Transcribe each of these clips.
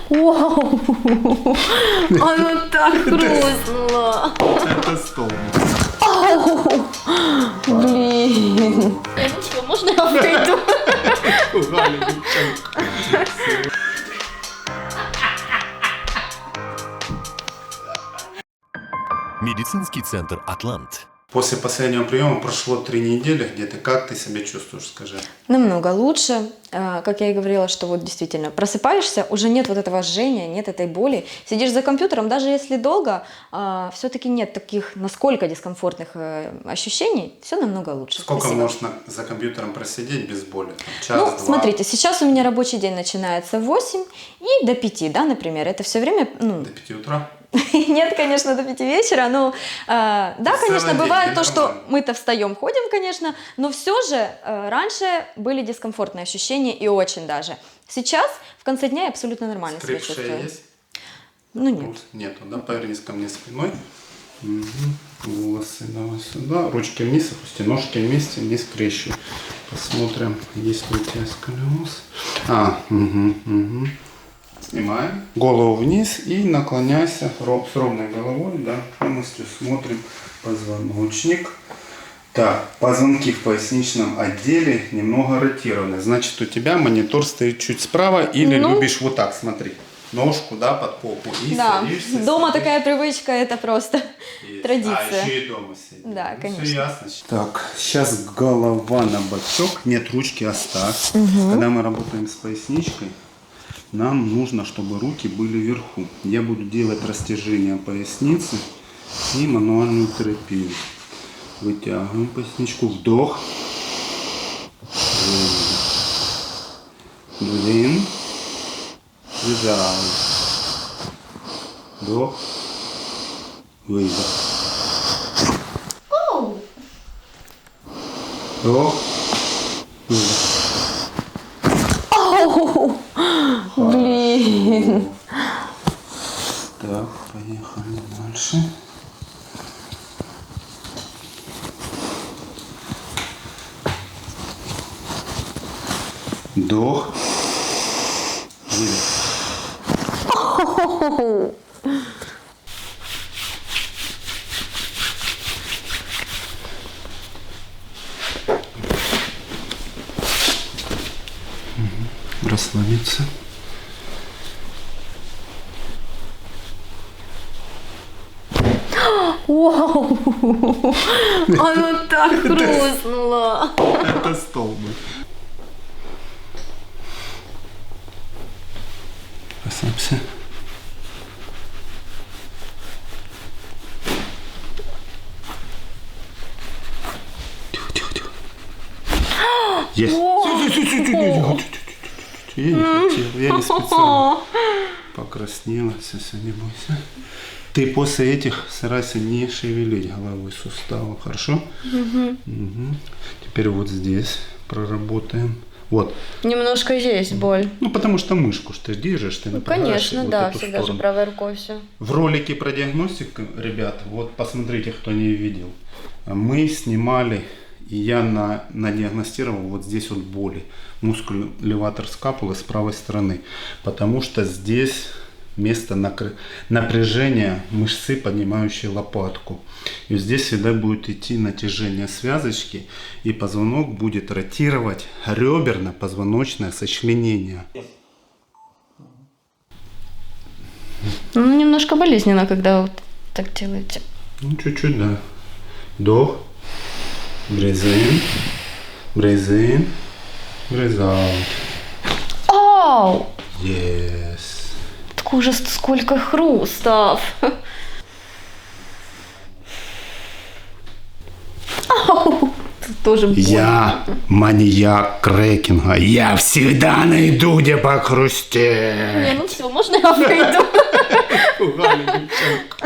Вау! Оно так хрустнуло. Это стол. Блин. Ничего, можно я выйду? Медицинский центр «Атлант». После последнего приема прошло 3 недели где-то. Как ты себя чувствуешь, скажи? Намного лучше. Как я и говорила, что вот действительно просыпаешься, уже нет вот этого жжения, нет этой боли. Сидишь за компьютером, даже если долго, все-таки нет таких, насколько дискомфортных ощущений, все намного лучше. Сколько Спасибо. можно за компьютером просидеть без боли? Час, Ну, два? смотрите, сейчас у меня рабочий день начинается в 8 и до 5, да, например. Это все время, До 5 утра? Нет, конечно, до 5 вечера, но да, конечно, бывает то, что мы-то встаем, ходим, конечно, но все же раньше были дискомфортные ощущения и очень даже. Сейчас в конце дня я абсолютно нормально себя Скрип шеи чувствую. есть? Ну нет. Нету, да? Повернись ко мне спиной. Волосы давай сюда. Ручки вниз, опусти ножки вместе, не скрещивай. Посмотрим, есть ли у тебя сколиоз. Снимаем. Голову вниз и наклоняйся с ровной головой, да, полностью смотрим позвоночник. Так, позвонки в поясничном отделе немного ротированы. Значит, у тебя монитор стоит чуть справа или любишь вот так, смотри. Ножку, да, под попу. И Да, садишься, дома такая привычка, это просто традиция. А еще и дома сидеть. Да, конечно. Все ясно. Так, сейчас голова на бочок. Нет, ручки оставь. Когда мы работаем с поясничкой, нам нужно, чтобы руки были вверху. Я буду делать растяжение поясницы и мануальную терапию. Вытягиваем поясничку. Вдох. Блин. Выдох. Вдох. Выдох. Вдох. Выдох. Блин. Так, поехали дальше. Вдох. Выдох. Расслабиться. Вау! Оно так хрустнуло. Это столб. Расслабься. Тихо, тихо, тихо. Есть. Я не хотел, я не специально. Покраснела, все, не бойся. Ты после этих старайся не шевелить головой суставом, хорошо? Угу. Теперь вот здесь проработаем. Вот. Немножко есть боль. Ну, потому что мышку что ты держишь, ты напрягаешь. Конечно, вот да, эту всегда же сторону. правой рукой все. В ролике про диагностику, ребят, вот посмотрите, кто не видел. Мы снимали, и я надиагностировал вот здесь вот боли. Мускул леватор скапулы с правой стороны. Потому что здесь место напряжения мышцы, поднимающей лопатку. И здесь всегда будет идти натяжение связочки, и позвонок будет ротировать реберно-позвоночное сочленение. Ну, немножко болезненно, когда вот так делаете. Ну, чуть-чуть, да. Вдох. Breathe in. Breathe in. Breathe out. Ау! Yes. Так ужас, сколько хрустов. Ау! Тут тоже больно. Я маньяк крекинга. Я всегда найду, где похрустеть. Не, ну все, можно я выйду? Пугали девчонку.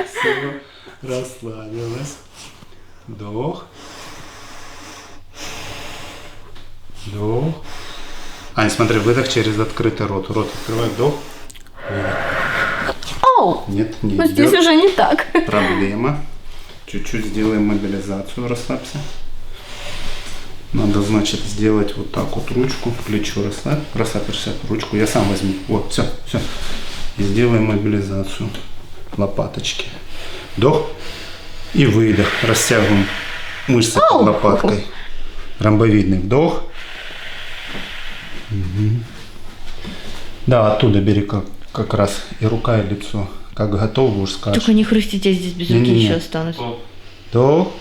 Все, расслабилась. Вдох. Вдох. Ань, смотри, выдох через открытый рот. Рот открывай, вдох. Ау! Нет, не Но здесь идет. уже не так. Проблема. Чуть-чуть сделаем мобилизацию, расслабься. Надо, значит, сделать вот так вот ручку, плечо расслабишься, ручку. Я сам возьму. Вот, все, все. И сделаем мобилизацию лопаточки. Вдох и выдох. Растягиваем мышцы под лопаткой. Ромбовидный вдох. Угу. Да, оттуда бери как раз и рука, и лицо. Как готов будешь, скажешь. Только не хрустите, здесь без руки еще останутся. Вдох.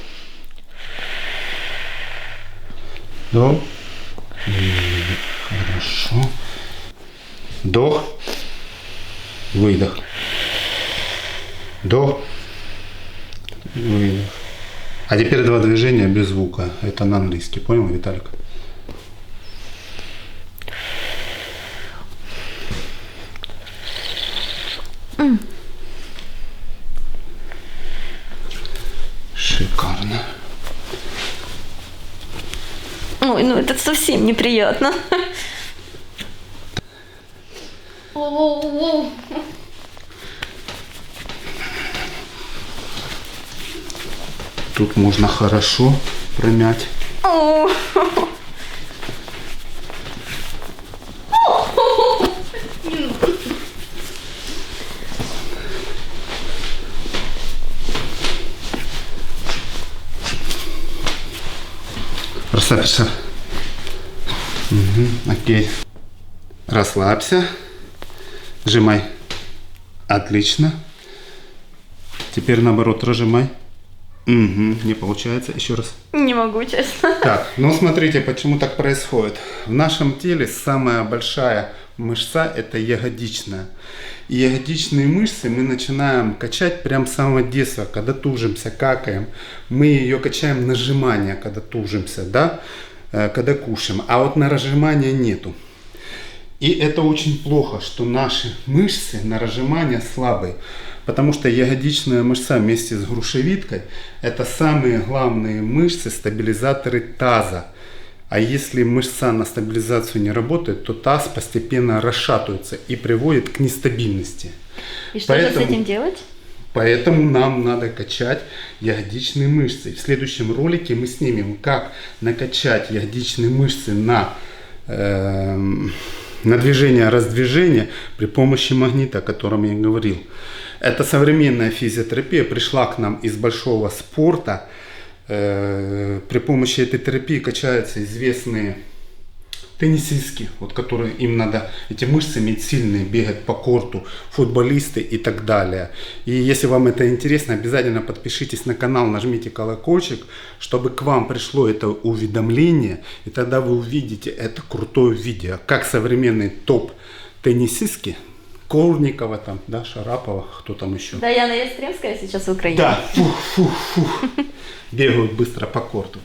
Вдох. Выдох. Хорошо. Вдох. Выдох. Вдох. Выдох. А теперь два движения без звука. Это на английский. Понял, Виталик? Шикарно. Ой, ну это совсем неприятно. Тут можно хорошо промять. Расслабься. Угу, окей. Расслабься. Сжимай. Отлично. Теперь наоборот разжимай. Угу, не получается. Еще раз. Не могу, честно. Так, ну смотрите, почему так происходит. В нашем теле самая большая мышца – это ягодичная. И ягодичные мышцы мы начинаем качать прям с самого детства, когда тужимся, какаем. Мы ее качаем на сжимание, когда тужимся, да, когда кушаем. А вот на разжимание нету. И это очень плохо, что наши мышцы на разжимание слабые. Потому что ягодичная мышца вместе с грушевидкой – это самые главные мышцы, стабилизаторы таза. А если мышца на стабилизацию не работает, то таз постепенно расшатывается и приводит к нестабильности. И что же с этим делать? Поэтому нам надо качать ягодичные мышцы. В следующем ролике мы снимем, как накачать ягодичные мышцы на движение-раздвижение при помощи магнита, о котором я говорил. Эта современная физиотерапия пришла к нам из большого спорта. При помощи этой терапии качаются известные теннисистки, вот, которые им надо эти мышцы иметь сильные, бегать по корту, футболисты и так далее. И если вам это интересно, обязательно подпишитесь на канал, нажмите колокольчик, чтобы к вам пришло это уведомление, и тогда вы увидите это крутое видео, как современные топ-теннисистки, Курникова там, да, Шарапова, кто там еще? Даяна Ястремская сейчас в Украине. Да, бегают быстро по корту.